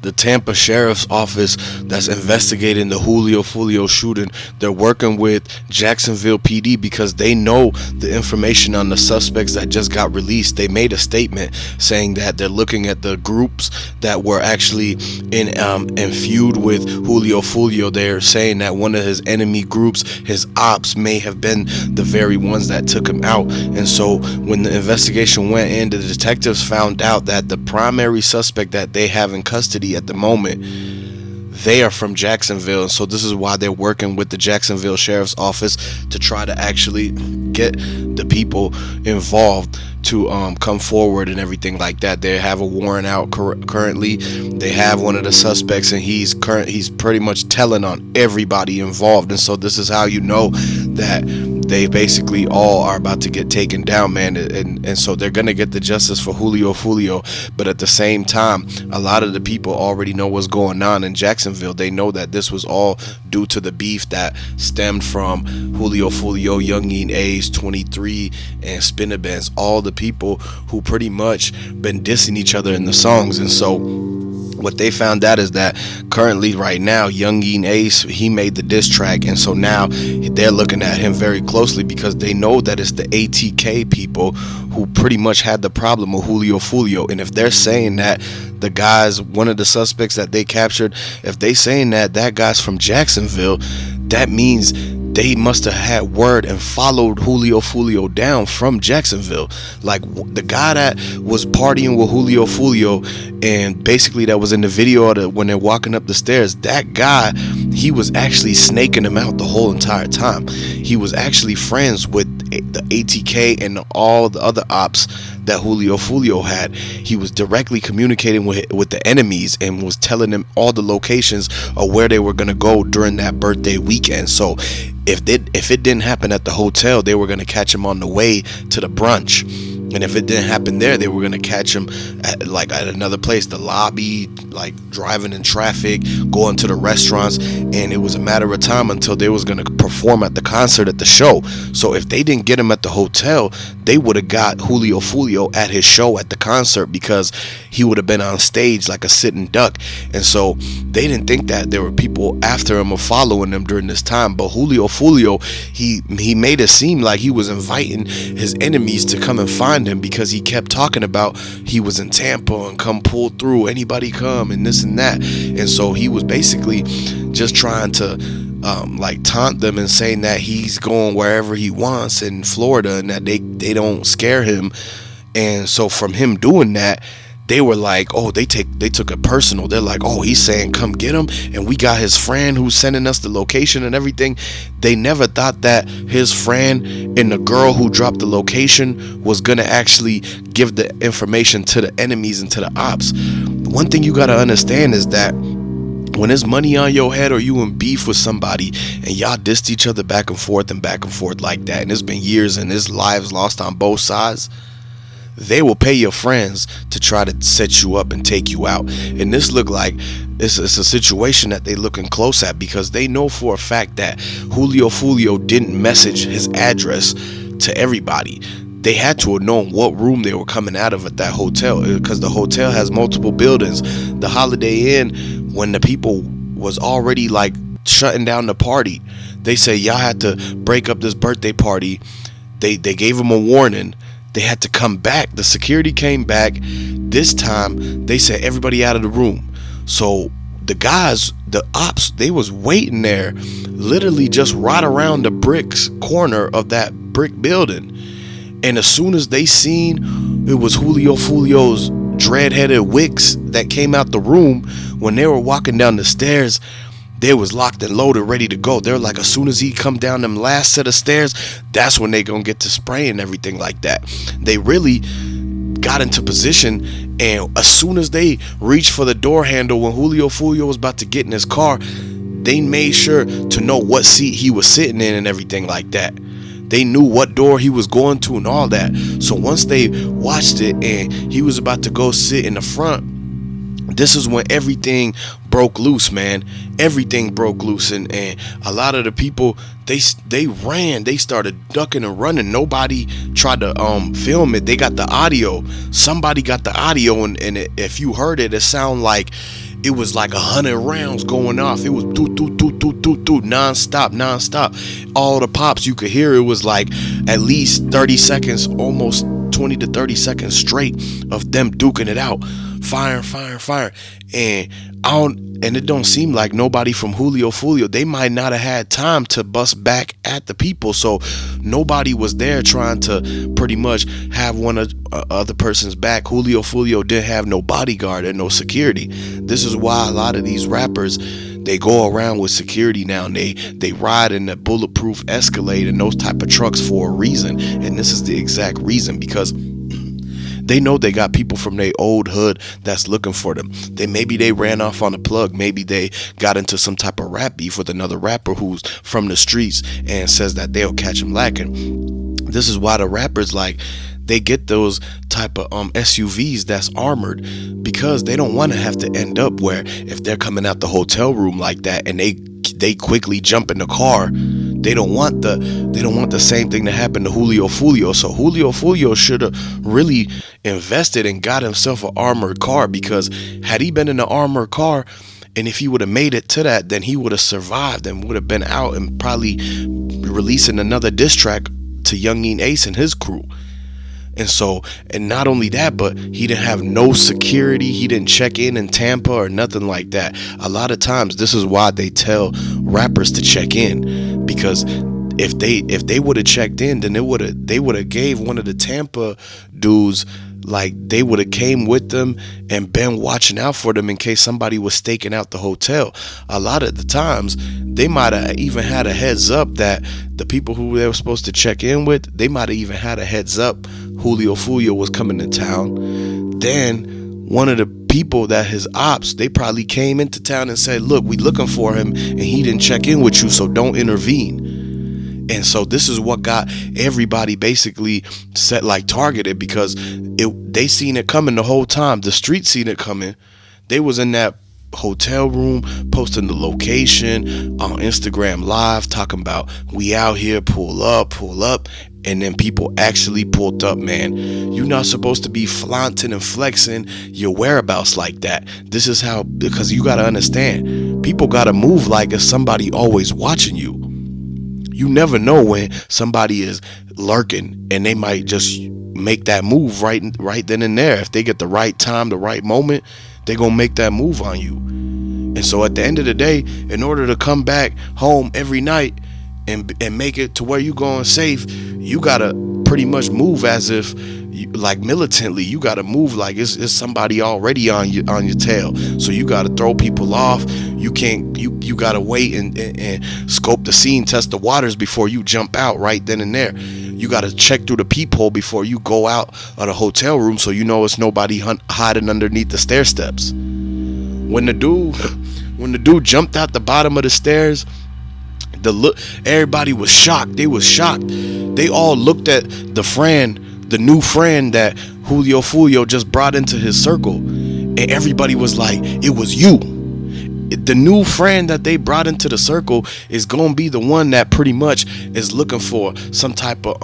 the Tampa Sheriff's Office that's investigating the Julio Foolio shooting, they're working with Jacksonville PD because they know the information on the suspects that just got released. They made a statement saying that they're looking at the groups that were actually in feud with Julio Foolio. They're saying that one of his enemy groups, his ops, may have been the very ones that took him out. And so when the investigation went in, the detectives found out that the primary suspect that they have in custody at the moment, they are from Jacksonville. And so this is why they're working with the Jacksonville Sheriff's Office to try to actually get the people involved to come forward and everything like that. They have a warrant out currently. They have one of the suspects, and he's pretty much telling on everybody involved. And so this is how you know that they basically all are about to get taken down, man. And so they're gonna get the justice for Julio Foolio. But at the same time, a lot of the people already know what's going on in Jacksonville. They know that this was all due to the beef that stemmed from Julio Foolio, Youngeen Ace, 23, and Spinabenz, all the people who pretty much been dissing each other in the songs. And so what they found out is that currently right now, Youngeen Ace, he made the diss track, and so now they're looking at him very closely because they know that it's the ATK people who pretty much had the problem with Julio Foolio. And if they're saying that the guys, one of the suspects that they captured, if they saying that that guy's from Jacksonville, that means they must have had word and followed Julio Foolio down from Jacksonville. Like the guy that was partying with Julio Foolio, and basically that was in the video when they're walking up the stairs, that guy, he was actually snaking him out the whole entire time. He was actually friends with the ATK and all the other ops that Julio Foolio had. He was directly communicating with the enemies and was telling them all the locations of where they were going to go during that birthday weekend. So if it didn't happen at the hotel, they were going to catch him on the way to the brunch. And if it didn't happen there, they were going to catch him at another place, the lobby, like driving in traffic, going to the restaurants. And it was a matter of time until they was going to perform at the concert, at the show. So if they didn't get him at the hotel, they would have got Julio Foolio at his show at the concert, because he would have been on stage like a sitting duck. And so they didn't think that there were people after him or following him during this time. But Julio Foolio, he made it seem like he was inviting his enemies to come and find him, because he kept talking about he was in Tampa and come pull through, anybody come, and this and that. And so he was basically just trying to taunt them and saying that he's going wherever he wants in Florida and that they don't scare him. And so from him doing that, they were like, oh, they took it personal. They're like, oh, he's saying come get him, and we got his friend who's sending us the location and everything. They never thought that his friend and the girl who dropped the location was gonna actually give the information to the enemies and to the ops. One thing you gotta understand is that when there's money on your head, or you in beef with somebody and y'all dissed each other back and forth like that, and it's been years and there's lives lost on both sides, they will pay your friends to try to set you up and take you out. And this look like it's a situation that they looking close at, because they know for a fact that Julio Foolio didn't message his address to everybody. They had to have known what room they were coming out of at that hotel, because the hotel has multiple buildings. The Holiday Inn, when the people was already like shutting down the party, they say y'all had to break up this birthday party. They gave them a warning. They had to come back. The security came back. This time they said everybody out of the room. So the guys, the ops, they was waiting there literally just right around the bricks corner of that brick building. And as soon as they seen it was Julio Foolio's dread-headed wicks that came out the room, when they were walking down the stairs, they was locked and loaded, ready to go. They're like, as soon as he come down them last set of stairs, that's when they gonna get to spray and everything like that. They really got into position, and as soon as they reached for the door handle, when Julio Foolio was about to get in his car, they made sure to know what seat he was sitting in and everything like that. They knew what door he was going to and all that. So once they watched it and he was about to go sit in the front, this is when everything broke loose, man. Everything broke loose, and a lot of the people, they ran. They started ducking and running. Nobody tried to film it. They got the audio. Somebody got the audio, and if you heard it, it sounded like it was like 100 rounds going off. It was do do do do do do non-stop. All the pops you could hear, it was like at least 30 seconds, almost 20 to 30 seconds straight of them duking it out, firing. And it don't seem like nobody from Julio Foolio, they might not have had time to bust back at the people. So nobody was there trying to pretty much have one of other person's back. Julio Foolio didn't have no bodyguard and no security. This is why a lot of these rappers, they go around with security now, and they ride in the bulletproof Escalade and those type of trucks for a reason. And this is the exact reason, because they know they got people from their old hood that's looking for them. Maybe they ran off on a plug. Maybe they got into some type of rap beef with another rapper who's from the streets and says that they'll catch him lacking. This is why the rappers, like, they get those type of SUVs that's armored, because they don't want to have to end up where if they're coming out the hotel room like that and they quickly jump in the car, they don't want the same thing to happen to Julio Foolio. So Julio Foolio should have really invested and got himself an armored car, because had he been in an armored car, and if he would have made it to that, then he would have survived and would have been out and probably releasing another diss track to Youngeen Ace and his crew. And not only that, but he didn't have no security. He didn't check in Tampa or nothing like that. A lot of times, this is why they tell rappers to check in, because if they would have checked in, then they would have gave one of the Tampa dudes, like, they would have came with them and been watching out for them in case somebody was staking out the hotel. A lot of the times, they might have even had a heads up that the people who they were supposed to check in with, they might have even had a heads up Julio Foolio was coming to town. Then one of the people that his ops, they probably came into town and said, look, we looking for him and he didn't check in with you, so don't intervene. And so this is what got everybody basically set, like, targeted, because they seen it coming the whole time. The street seen it coming. They was in that hotel room posting the location on Instagram Live, talking about, we out here, pull up. And then people actually pulled up, man. You're not supposed to be flaunting and flexing your whereabouts like that. This is how, because you got to understand, people got to move like it's somebody always watching you. You never know when somebody is lurking, and they might just make that move right then and there. If they get the right time, the right moment, they're going to make that move on you. And so at the end of the day, in order to come back home every night and make it to where you going safe, you got to pretty much move as if, like, militantly. You got to move like it's somebody already on your tail. So you got to throw people off. You can't, you got to wait and scope the scene, test the waters before you jump out right then and there. You got to check through the peephole before you go out of the hotel room, so you know it's nobody hiding underneath the stair steps. When the dude jumped out the bottom of the stairs, everybody was shocked. They was shocked. They all looked at the new friend that Julio Foolio just brought into his circle, and everybody was like, it was you. The new friend that they brought into the circle is gonna be the one that pretty much is looking for some type of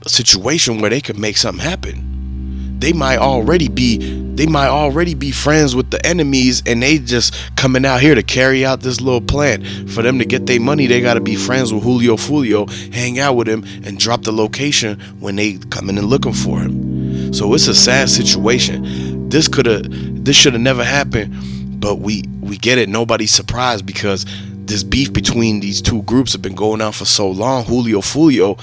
situation where they could make something happen. They might already be friends with the enemies, and they just coming out here to carry out this little plan. For them to get their money, they got to be friends with Julio Foolio, hang out with him, and drop the location when they coming and looking for him. So it's a sad situation. This should have never happened, but we get it. Nobody's surprised, because this beef between these two groups have been going on for so long. Julio Foolio,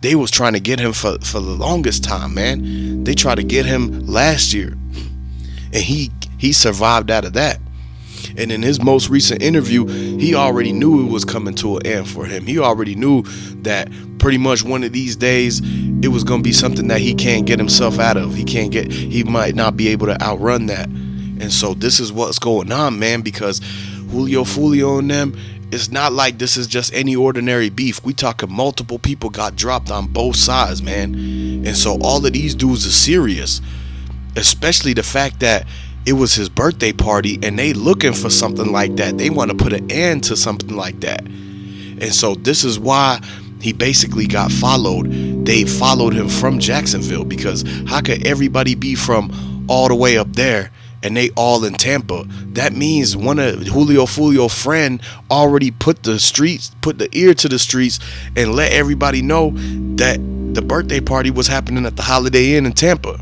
they was trying to get him for the longest time, man. They tried to get him last year, and he survived out of that. And in his most recent interview, he already knew it was coming to an end for him. He already knew that pretty much one of these days it was going to be something that he can't get himself out of. He might not be able to outrun that. And so this is what's going on, man, because Julio Foolio and them, it's not like this is just any ordinary beef. We talking multiple people got dropped on both sides, man. And so all of these dudes are serious, especially the fact that it was his birthday party and they looking for something like that. They want to put an end to something like that. And so this is why he basically got followed. They followed him from Jacksonville, because how could everybody be from all the way up there and they all in Tampa. That means one of Julio Foolio friend already put the ear to the streets and let everybody know that the birthday party was happening at the Holiday Inn in Tampa.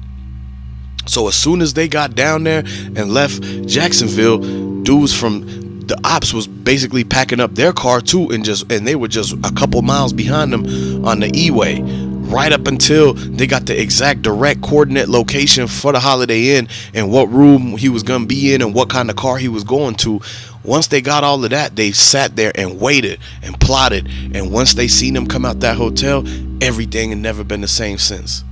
So as soon as they got down there and left Jacksonville, dudes from the ops was basically packing up their car too, and they were just a couple miles behind them on the E-way, right up until they got the exact direct coordinate location for the Holiday Inn and what room he was gonna be in and what kind of car he was going to. Once they got all of that, they sat there and waited and plotted, and once they seen him come out that hotel, everything had never been the same since.